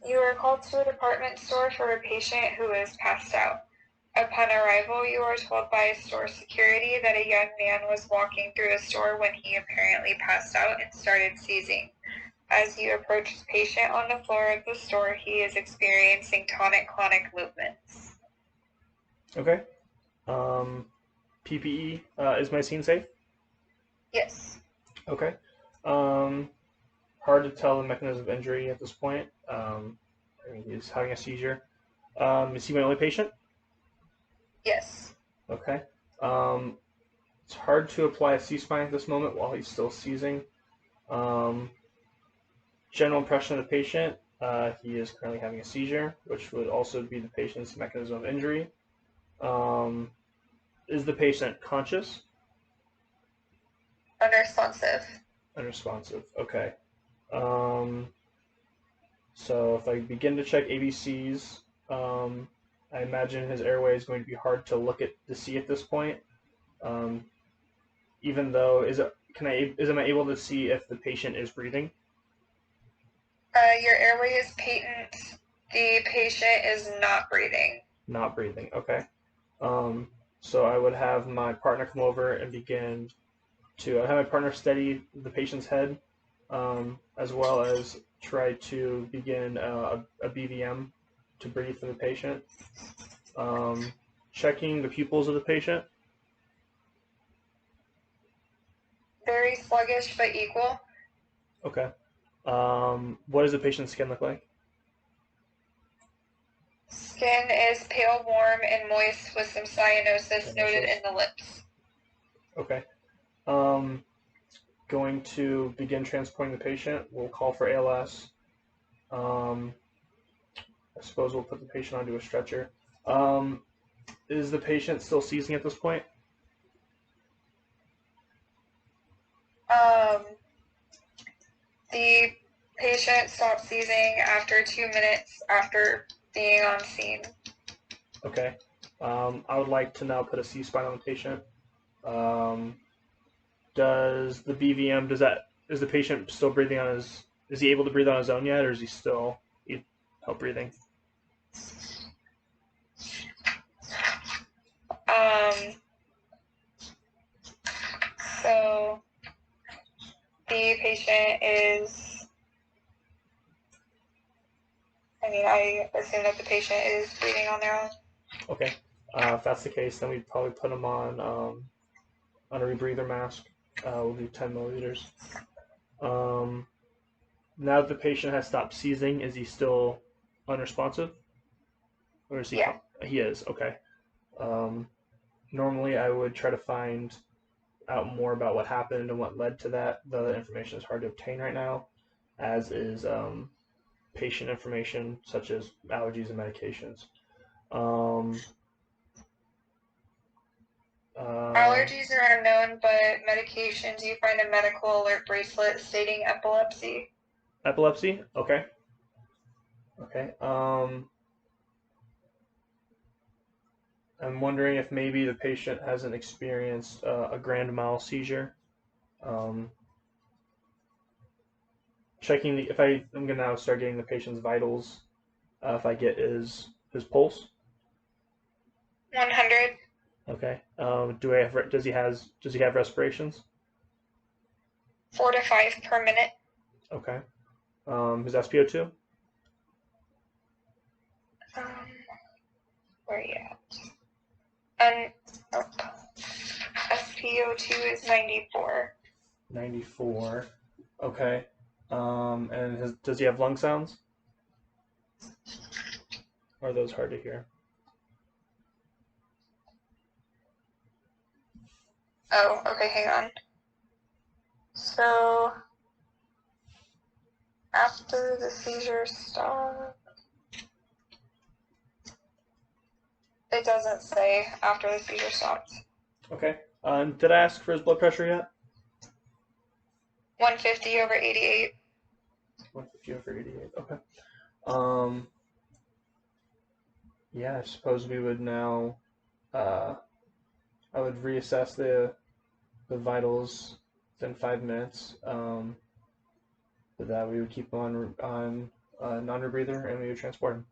You are called to a department store for a patient who is passed out. Upon arrival, you are told by store security that a young man was walking through a store when he apparently passed out and started seizing. As you approach the patient on the floor of the store, he is experiencing tonic-clonic movements. Okay. PPE, is my scene safe? Yes. Okay. Hard to tell the mechanism of injury at this point. I mean, he's having a seizure. Is he my only patient? Yes. Okay. Um, it's hard to apply a C-spine at this moment while he's still seizing. Um, general impression of the patient, he is currently having a seizure, which would also be the patient's mechanism of injury. Um, is the patient conscious? Unresponsive. Unresponsive. Okay. Um, so if I begin to check ABCs, I imagine his airway is going to be hard to look at to see at this point. Um, even though am I able to see if the patient is breathing? Your airway is patent. The patient is not breathing. Not breathing. Okay. Um, so I would have my partner come over and begin to have my partner steady the patient's head, as well as try to begin a BVM to breathe for the patient. Checking the pupils of the patient. Very sluggish but equal. Okay. What does the patient's skin look like? Skin is pale, warm, and moist with some cyanosis noted in the lips. Okay. Going to begin transporting the patient. We'll call for ALS. I suppose we'll put the patient onto a stretcher. Um, is the patient still seizing at this point? The patient stopped seizing after 2 minutes after being on scene. Okay. I would like to now put a C-spine on the patient. Does the BVM, is the patient still breathing on is he able to breathe on his own yet, or is he still need help breathing? So the patient I assume that the patient is breathing on their own. Okay. If that's the case, then we'd probably put him on a rebreather mask. We'll do 10 milliliters. Now that the patient has stopped seizing, is he still unresponsive? Or is he? Yeah. He is. Okay. Normally, I would try to find out more about what happened and what led to that. The information is hard to obtain right now, as is patient information such as allergies and medications. Allergies are unknown, but medications, you find a medical alert bracelet stating epilepsy. Epilepsy? Okay. Okay. I'm wondering if maybe the patient hasn't experienced a grand mal seizure. Um, checking if I'm gonna now start getting the patient's vitals. If I get his pulse. 100. Okay. Does he have respirations? 4 to 5 per minute. Okay. His SpO2? Where are you at? SpO2 is 94. 94. Okay. And does he have lung sounds? Or are those hard to hear? Oh, okay, hang on. So, after the seizure stopped, it doesn't say after the seizure stopped. Okay. Did I ask for his blood pressure yet? 150 over 88. 150 over 88. Okay. Yeah, I suppose we would now. I would reassess the vitals within 5 minutes. But that we would keep on non-rebreather, and we would transport him.